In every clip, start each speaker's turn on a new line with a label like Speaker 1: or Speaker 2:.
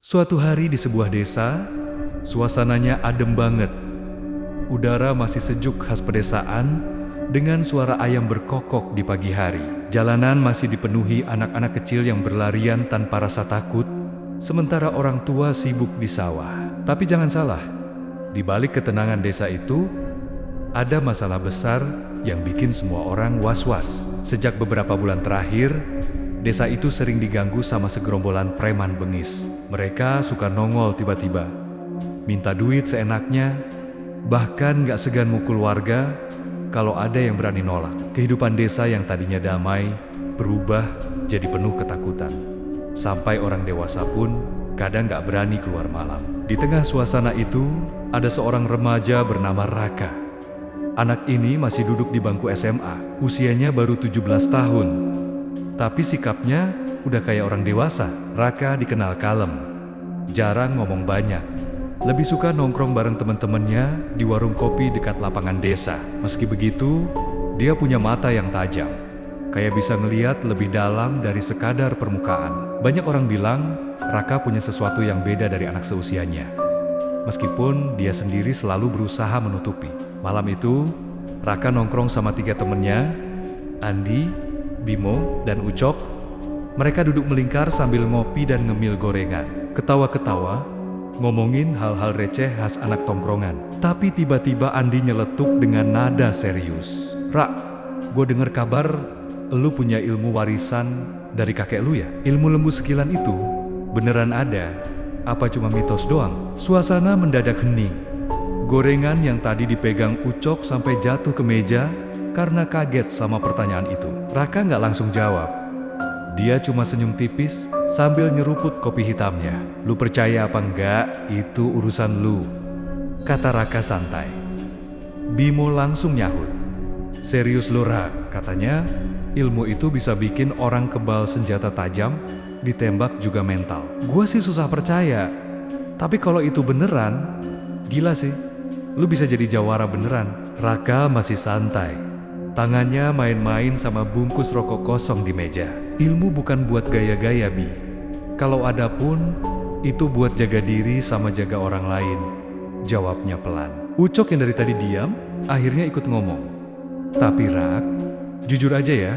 Speaker 1: Suatu hari di sebuah desa, suasananya adem banget. Udara masih sejuk khas pedesaan, dengan suara ayam berkokok di pagi hari. Jalanan masih dipenuhi anak-anak kecil yang berlarian tanpa rasa takut, sementara orang tua sibuk di sawah. Tapi jangan salah, di balik ketenangan desa itu, ada masalah besar yang bikin semua orang was-was. Sejak beberapa bulan terakhir, desa itu sering diganggu sama segerombolan preman bengis. Mereka suka nongol tiba-tiba, minta duit seenaknya, bahkan gak segan mukul warga kalau ada yang berani nolak. Kehidupan desa yang tadinya damai berubah jadi penuh ketakutan. Sampai orang dewasa pun kadang gak berani keluar malam. Di tengah suasana itu, ada seorang remaja bernama Raka. Anak ini masih duduk di bangku SMA, usianya baru 17 tahun. Tapi sikapnya udah kayak orang dewasa. Raka dikenal kalem, jarang ngomong banyak. Lebih suka nongkrong bareng teman-temannya di warung kopi dekat lapangan desa. Meski begitu, dia punya mata yang tajam. Kayak bisa ngeliat lebih dalam dari sekadar permukaan. Banyak orang bilang Raka punya sesuatu yang beda dari anak seusianya. Meskipun dia sendiri selalu berusaha menutupi. Malam itu, Raka nongkrong sama 3 temennya, Andi, Bimo, dan Ucok. Mereka duduk melingkar sambil ngopi dan ngemil gorengan. Ketawa-ketawa, ngomongin hal-hal receh khas anak tongkrongan. Tapi tiba-tiba Andi nyeletuk dengan nada serius. "Rak, gue denger kabar lu punya ilmu warisan dari kakek lu ya? Ilmu lembu sekilan itu beneran ada? Apa cuma mitos doang?" Suasana mendadak hening. Gorengan yang tadi dipegang Ucok sampai jatuh ke meja karena kaget sama pertanyaan itu. Raka nggak langsung jawab. Dia cuma senyum tipis sambil nyeruput kopi hitamnya. "Lu percaya apa enggak, itu urusan lu," kata Raka santai. Bimo langsung nyahut. "Serius lu, Rak," katanya, "ilmu itu bisa bikin orang kebal senjata tajam, ditembak juga mental." "Gua sih susah percaya, tapi kalau itu beneran, gila sih. Lu bisa jadi jawara beneran." Raka masih santai. Tangannya main-main sama bungkus rokok kosong di meja. "Ilmu bukan buat gaya-gaya, Bi. Kalau ada pun, itu buat jaga diri sama jaga orang lain," jawabnya pelan. Ucok yang dari tadi diam, akhirnya ikut ngomong. "Tapi Rak, jujur aja ya,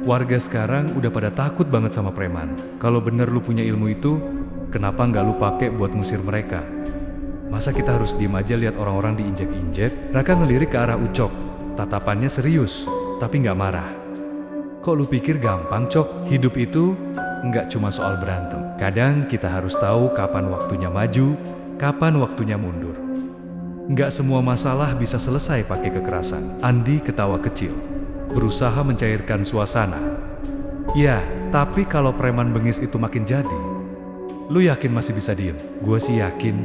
Speaker 1: warga sekarang udah pada takut banget sama preman. Kalau bener lu punya ilmu itu, kenapa nggak lu pakai buat ngusir mereka? Masa kita harus diem aja lihat orang-orang diinjek-injek?" Raka ngelirik ke arah Ucok. Tatapannya serius, tapi nggak marah. "Kok lu pikir gampang, Cok? Hidup itu nggak cuma soal berantem. Kadang kita harus tahu kapan waktunya maju, kapan waktunya mundur. Nggak semua masalah bisa selesai pakai kekerasan." Andi ketawa kecil, berusaha mencairkan suasana. "Ya, tapi kalau preman bengis itu makin jadi, lu yakin masih bisa diem?" "Gue sih yakin,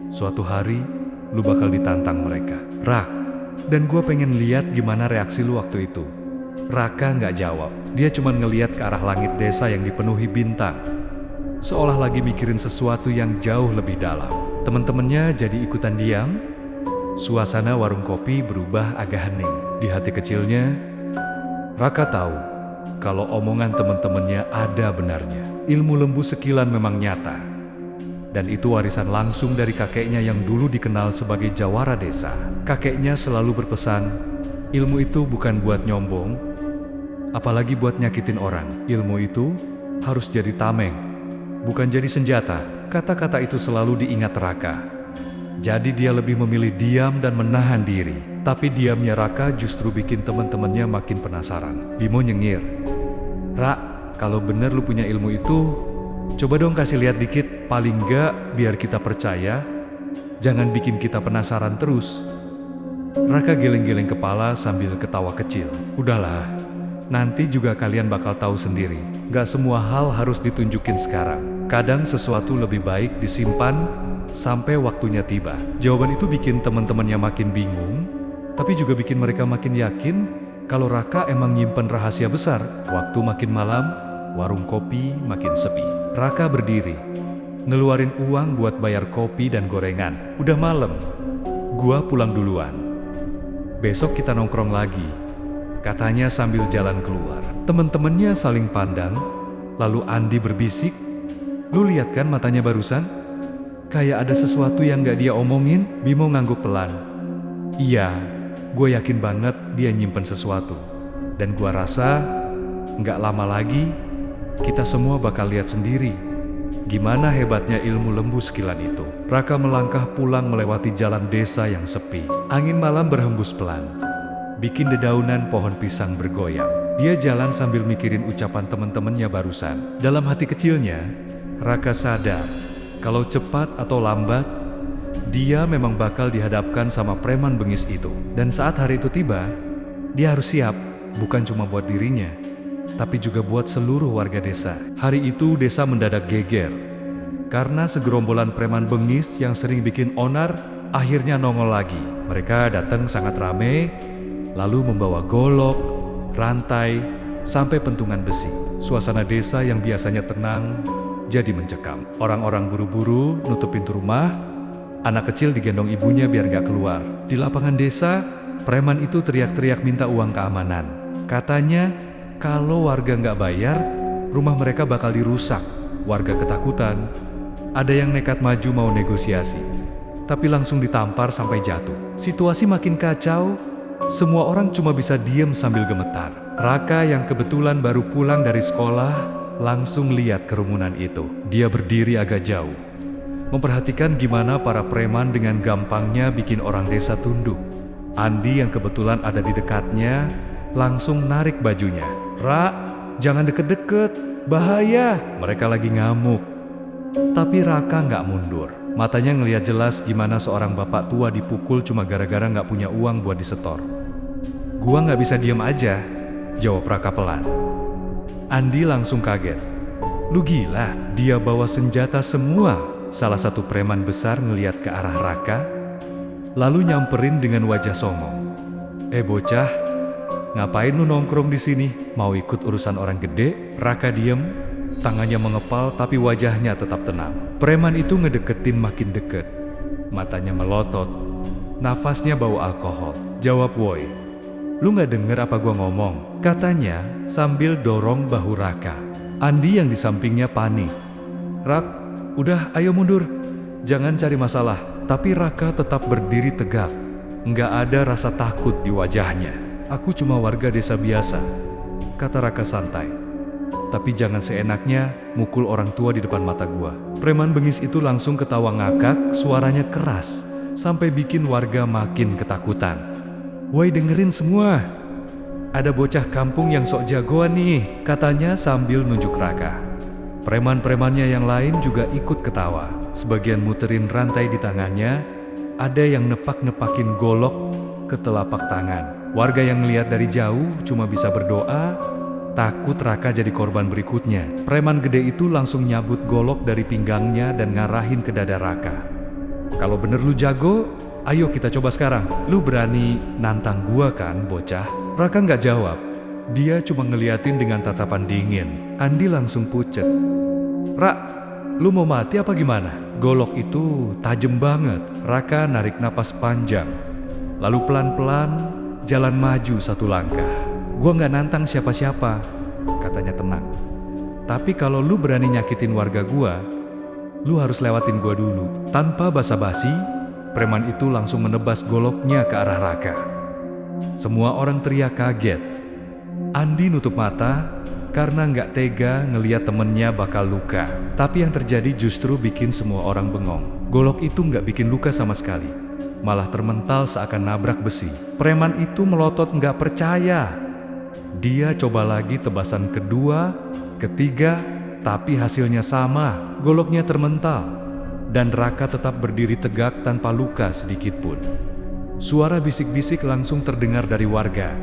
Speaker 1: suatu hari lu bakal ditantang mereka, Rak. Dan gue pengen lihat gimana reaksi lu waktu itu." Raka nggak jawab. Dia cuma ngeliat ke arah langit desa yang dipenuhi bintang, seolah lagi mikirin sesuatu yang jauh lebih dalam. Temen-temennya jadi ikutan diam. Suasana warung kopi berubah agak hening. Di hati kecilnya, Raka tahu kalau omongan temen-temennya ada benarnya. Ilmu lembu sekilan memang nyata, dan itu warisan langsung dari kakeknya yang dulu dikenal sebagai jawara desa. Kakeknya selalu berpesan, ilmu itu bukan buat nyombong, apalagi buat nyakitin orang. Ilmu itu harus jadi tameng, bukan jadi senjata. Kata-kata itu selalu diingat Raka. Jadi dia lebih memilih diam dan menahan diri. Tapi diamnya Raka justru bikin teman-temannya makin penasaran. Bimo nyengir, "Rak, kalau bener lu punya ilmu itu, coba dong kasih lihat dikit, paling nggak biar kita percaya. Jangan bikin kita penasaran terus." Raka geleng-geleng kepala sambil ketawa kecil. "Udahlah, nanti juga kalian bakal tahu sendiri. Gak semua hal harus ditunjukin sekarang. Kadang sesuatu lebih baik disimpan sampai waktunya tiba." Jawaban itu bikin teman-temannya makin bingung, tapi juga bikin mereka makin yakin kalau Raka emang nyimpen rahasia besar. Waktu makin malam, warung kopi makin sepi. Raka berdiri, ngeluarin uang buat bayar kopi dan gorengan. "Udah malam, gua pulang duluan. Besok kita nongkrong lagi," katanya sambil jalan keluar. Teman-temannya saling pandang, lalu Andi berbisik, Lu lihat kan matanya barusan? Kayak ada sesuatu yang gak dia omongin. Bimo ngangguk pelan. Iya, gue yakin banget dia nyimpen sesuatu. Dan gue rasa gak lama lagi kita semua bakal lihat sendiri gimana hebatnya ilmu lembu sekilan itu. Raka melangkah pulang melewati jalan desa yang sepi. Angin malam berhembus pelan, bikin dedaunan pohon pisang bergoyang. Dia jalan sambil mikirin ucapan teman-temannya barusan. Dalam hati kecilnya, Raka sadar kalau cepat atau lambat, dia memang bakal dihadapkan sama preman bengis itu. Dan saat hari itu tiba, dia harus siap, bukan cuma buat dirinya, tapi juga buat seluruh warga desa. Hari itu desa mendadak geger, karena segerombolan preman bengis yang sering bikin onar akhirnya nongol lagi. Mereka datang sangat rame, lalu membawa golok, rantai, sampai pentungan besi. Suasana desa yang biasanya tenang jadi mencekam. Orang-orang buru-buru nutup pintu rumah, anak kecil digendong ibunya biar gak keluar. Di lapangan desa, preman itu teriak-teriak minta uang keamanan. Katanya, kalau warga nggak bayar, rumah mereka bakal dirusak. Warga ketakutan. Ada yang nekat maju mau negosiasi, tapi langsung ditampar sampai jatuh. Situasi makin kacau, semua orang cuma bisa diem sambil gemetar. Raka yang kebetulan baru pulang dari sekolah, langsung lihat kerumunan itu. Dia berdiri agak jauh, memperhatikan gimana para preman dengan gampangnya bikin orang desa tunduk. Andi yang kebetulan ada di dekatnya, langsung narik bajunya. Ra, jangan deket-deket, bahaya. Mereka lagi ngamuk. Tapi Raka nggak mundur. Matanya ngelihat jelas gimana seorang bapak tua dipukul cuma gara-gara nggak punya uang buat disetor. Gua nggak bisa diam aja, jawab Raka pelan. Andi langsung kaget. Lu gila, dia bawa senjata semua. Salah satu preman besar ngelihat ke arah Raka, lalu nyamperin dengan wajah songong. Bocah, ngapain lu nongkrong di sini? Mau ikut urusan orang gede? Raka diem, tangannya mengepal tapi wajahnya tetap tenang. Preman itu ngedeketin makin deket. Matanya melotot, nafasnya bau alkohol. Jawab, woi, lu gak denger apa gua ngomong? Katanya sambil dorong bahu Raka. Andi yang di sampingnya panik. Rak, udah ayo mundur, jangan cari masalah. Tapi Raka tetap berdiri tegak. Nggak ada rasa takut di wajahnya. Aku cuma warga desa biasa, kata Raka santai. Tapi jangan seenaknya mukul orang tua di depan mata gua. Preman bengis itu langsung ketawa ngakak, suaranya keras, sampai bikin warga makin ketakutan. Woi dengerin semua, ada bocah kampung yang sok jagoan nih, katanya sambil nunjuk Raka. Preman-premannya yang lain juga ikut ketawa. Sebagian muterin rantai di tangannya, ada yang nepak-nepakin golok ke telapak tangan. Warga yang ngeliat dari jauh cuma bisa berdoa, takut Raka jadi korban berikutnya. Preman gede itu langsung nyabut golok dari pinggangnya dan ngarahin ke dada Raka. Kalau bener lu jago, ayo kita coba sekarang. Lu berani nantang gua kan, bocah? Raka nggak jawab. Dia cuma ngeliatin dengan tatapan dingin. Andi langsung pucet. Ra, lu mau mati apa gimana? Golok itu tajam banget. Raka narik napas panjang, lalu pelan-pelan jalan maju satu langkah. Gua nggak nantang siapa-siapa, katanya tenang. Tapi kalau lu berani nyakitin warga gua, lu harus lewatin gua dulu. Tanpa basa-basi, preman itu langsung menebas goloknya ke arah Raka. Semua orang teriak kaget. Andi nutup mata karena nggak tega ngeliat temennya bakal luka. Tapi yang terjadi justru bikin semua orang bengong. Golok itu nggak bikin luka sama sekali, malah termental seakan nabrak besi. Preman itu melotot nggak percaya. Dia coba lagi tebasan kedua, ketiga, tapi hasilnya sama. Goloknya termental, dan Raka tetap berdiri tegak tanpa luka sedikit pun. Suara bisik-bisik langsung terdengar dari warga.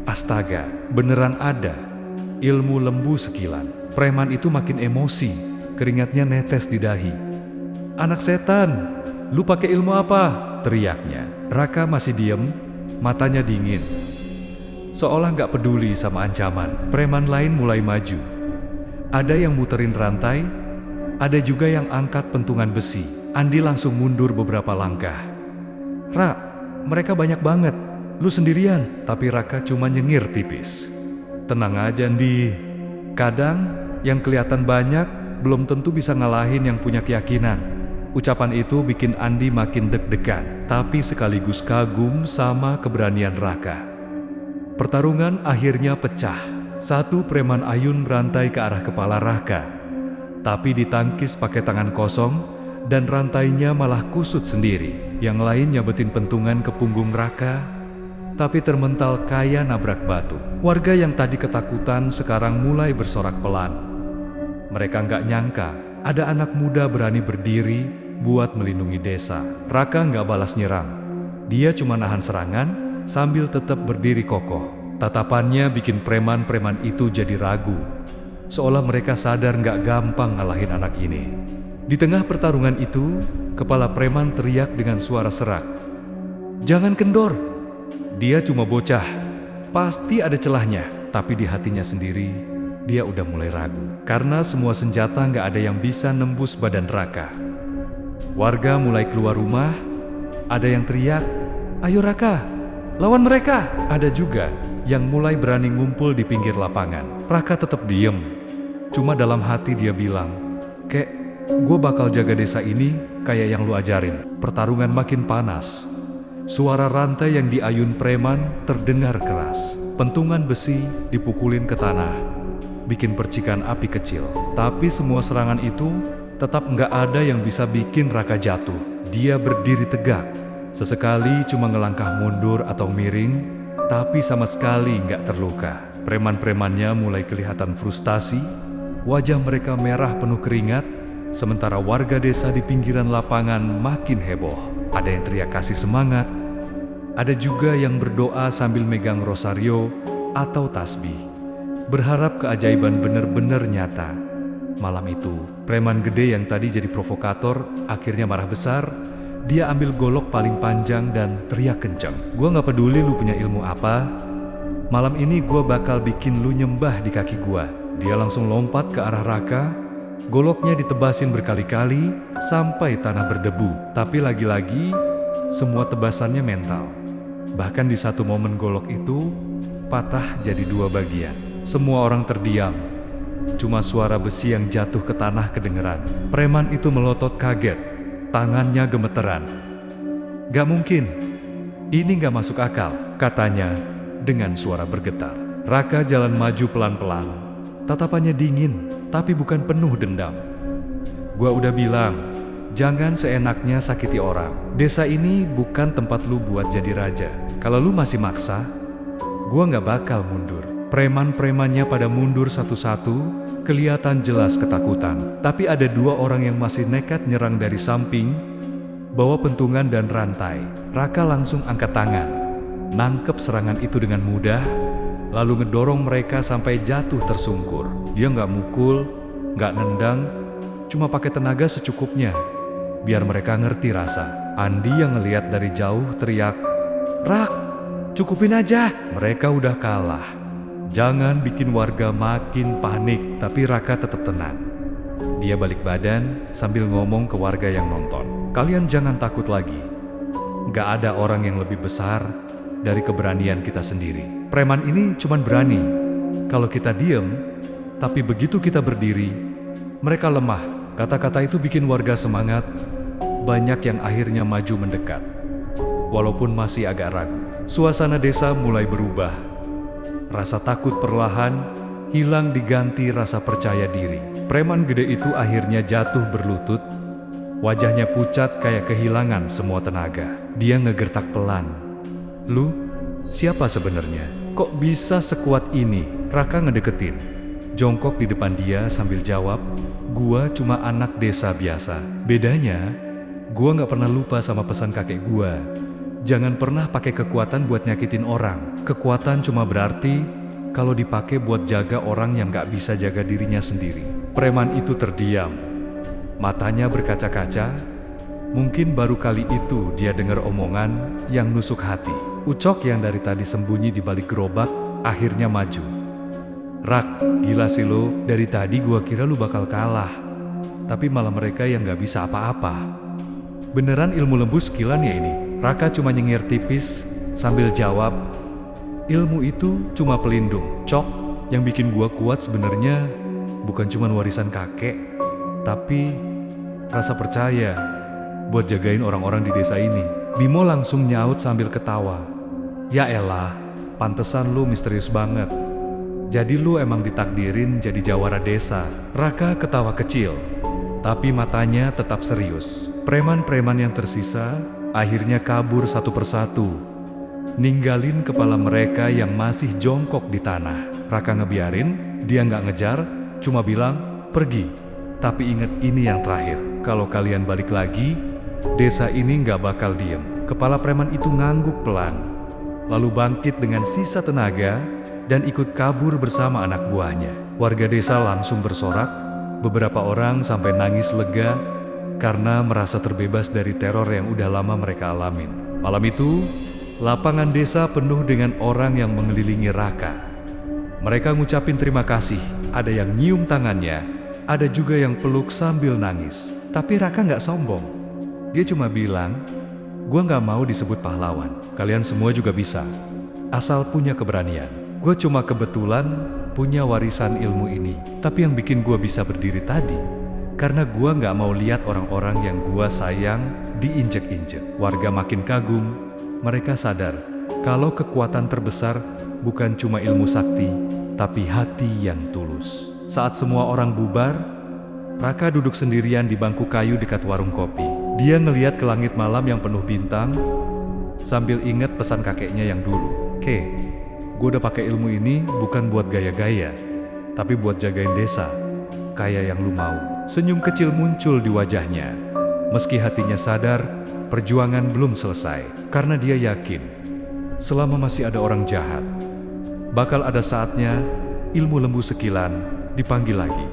Speaker 1: Astaga, beneran ada ilmu lembu sekilan. Preman itu makin emosi, keringatnya netes di dahi. Anak setan, lu pakai ilmu apa? Teriaknya. Raka masih diem, matanya dingin, seolah nggak peduli sama ancaman. Preman lain mulai maju. Ada yang muterin rantai, ada juga yang angkat pentungan besi. Andi langsung mundur beberapa langkah. Ra, mereka banyak banget, lu sendirian. Tapi Raka cuma nyengir tipis. Tenang aja, Andi. Kadang yang kelihatan banyak belum tentu bisa ngalahin yang punya keyakinan. Ucapan itu bikin Andi makin deg-degan, tapi sekaligus kagum sama keberanian Raka. Pertarungan akhirnya pecah. Satu preman ayun berantai ke arah kepala Raka, tapi ditangkis pakai tangan kosong dan rantainya malah kusut sendiri. Yang lain nyabetin pentungan ke punggung Raka, tapi termental kayak nabrak batu. Warga yang tadi ketakutan sekarang mulai bersorak pelan. Mereka nggak nyangka ada anak muda berani berdiri buat melindungi desa. Raka nggak balas nyerang. Dia cuma nahan serangan sambil tetap berdiri kokoh. Tatapannya bikin preman-preman itu jadi ragu, seolah mereka sadar nggak gampang ngalahin anak ini. Di tengah pertarungan itu, kepala preman teriak dengan suara serak, "Jangan kendor! Dia cuma bocah, pasti ada celahnya." Tapi di hatinya sendiri, dia udah mulai ragu. Karena semua senjata nggak ada yang bisa nembus badan Raka. Warga mulai keluar rumah, ada yang teriak, "Ayo Raka, lawan mereka!" Ada juga yang mulai berani ngumpul di pinggir lapangan. Raka tetap diem. Cuma dalam hati dia bilang, "Kek, gue bakal jaga desa ini kayak yang lu ajarin." Pertarungan makin panas. Suara rantai yang diayun preman terdengar keras. Pentungan besi dipukulin ke tanah, bikin percikan api kecil. Tapi semua serangan itu tetap nggak ada yang bisa bikin Raka jatuh. Dia berdiri tegak. Sesekali cuma ngelangkah mundur atau miring, tapi sama sekali nggak terluka. Preman-premannya mulai kelihatan frustasi, wajah mereka merah penuh keringat, sementara warga desa di pinggiran lapangan makin heboh. Ada yang teriak kasih semangat, ada juga yang berdoa sambil megang rosario atau tasbih, berharap keajaiban benar-benar nyata. Malam itu, preman gede yang tadi jadi provokator akhirnya marah besar. Dia ambil golok paling panjang dan teriak kencang, "Gua gak peduli lu punya ilmu apa. Malam ini gua bakal bikin lu nyembah di kaki gua." Dia langsung lompat ke arah Raka. Goloknya ditebasin berkali-kali sampai tanah berdebu. Tapi lagi-lagi, semua tebasannya mental. Bahkan di satu momen golok itu patah jadi dua bagian. Semua orang terdiam. Cuma suara besi yang jatuh ke tanah kedengeran. Preman itu melotot kaget. Tangannya gemeteran. "Gak mungkin, ini gak masuk akal," katanya dengan suara bergetar. Raka jalan maju pelan-pelan. Tatapannya dingin, tapi bukan penuh dendam. "Gua udah bilang, jangan seenaknya sakiti orang. Desa ini bukan tempat lu buat jadi raja. Kalau lu masih maksa, gua gak bakal mundur." Preman-premannya pada mundur satu-satu, kelihatan jelas ketakutan. Tapi ada dua orang yang masih nekat nyerang dari samping, bawa pentungan dan rantai. Raka langsung angkat tangan, nangkep serangan itu dengan mudah, lalu ngedorong mereka sampai jatuh tersungkur. Dia nggak mukul, nggak nendang, cuma pakai tenaga secukupnya, biar mereka ngerti rasa. Andi yang ngeliat dari jauh teriak, "Rak, cukupin aja." Mereka udah kalah. Jangan bikin warga makin panik, tapi Raka tetap tenang. Dia balik badan sambil ngomong ke warga yang nonton, "Kalian jangan takut lagi. Gak ada orang yang lebih besar dari keberanian kita sendiri. Preman ini cuman berani kalau kita diem, tapi begitu kita berdiri, mereka lemah." Kata-kata itu bikin warga semangat. Banyak yang akhirnya maju mendekat. Walaupun masih agak ragu, suasana desa mulai berubah. Rasa takut perlahan hilang diganti rasa percaya diri. Preman gede itu akhirnya jatuh berlutut. Wajahnya pucat kayak kehilangan semua tenaga. Dia ngegertak pelan. "Lu, siapa sebenarnya? Kok bisa sekuat ini?" Raka ngedeketin, jongkok di depan dia sambil jawab, "Gua cuma anak desa biasa. Bedanya, gua gak pernah lupa sama pesan kakek gua. Jangan pernah pakai kekuatan buat nyakitin orang. Kekuatan cuma berarti kalau dipakai buat jaga orang yang gak bisa jaga dirinya sendiri." Preman itu terdiam. Matanya berkaca-kaca. Mungkin baru kali itu dia dengar omongan yang nusuk hati. Ucok yang dari tadi sembunyi di balik gerobak akhirnya maju. "Rak, gila sih lo. Dari tadi gua kira lu bakal kalah. Tapi malah mereka yang gak bisa apa-apa. Beneran ilmu lembu skillan ya ini?" Raka cuma nyengir tipis sambil jawab, "Ilmu itu cuma pelindung. Cok, yang bikin gua kuat sebenarnya bukan cuma warisan kakek, tapi rasa percaya buat jagain orang-orang di desa ini. Bimo langsung nyaut sambil ketawa. Ya elah, pantesan lu misterius banget. Jadi lu emang ditakdirin jadi jawara desa. Raka ketawa kecil, tapi matanya tetap serius. Preman-preman yang tersisa akhirnya kabur satu persatu, ninggalin kepala mereka yang masih jongkok di tanah. Raka ngebiarin, dia nggak ngejar, cuma bilang, pergi. Tapi inget ini yang terakhir, kalau kalian balik lagi, desa ini nggak bakal diem. Kepala preman itu ngangguk pelan, lalu bangkit dengan sisa tenaga dan ikut kabur bersama anak buahnya. Warga desa langsung bersorak, beberapa orang sampai nangis lega karena merasa terbebas dari teror yang udah lama mereka alamin. Malam itu, lapangan desa penuh dengan orang yang mengelilingi Raka. Mereka ngucapin terima kasih, ada yang nyium tangannya, ada juga yang peluk sambil nangis. Tapi Raka nggak sombong. Dia cuma bilang, "Gua nggak mau disebut pahlawan. Kalian semua juga bisa, asal punya keberanian. Gua cuma kebetulan punya warisan ilmu ini. Tapi yang bikin gua bisa berdiri tadi, karena gua nggak mau lihat orang-orang yang gua sayang diinjek-injek." Warga makin kagum. Mereka sadar kalau kekuatan terbesar bukan cuma ilmu sakti, tapi hati yang tulus. Saat semua orang bubar, Raka duduk sendirian di bangku kayu dekat warung kopi. Dia ngeliat ke langit malam yang penuh bintang, sambil ingat pesan kakeknya yang dulu. "Ke, gue udah pakai ilmu ini bukan buat gaya-gaya, tapi buat jagain desa, kayak yang lu mau." Senyum kecil muncul di wajahnya. Meski hatinya sadar, perjuangan belum selesai. Karena dia yakin, selama masih ada orang jahat, bakal ada saatnya ilmu lembu sekilan dipanggil lagi.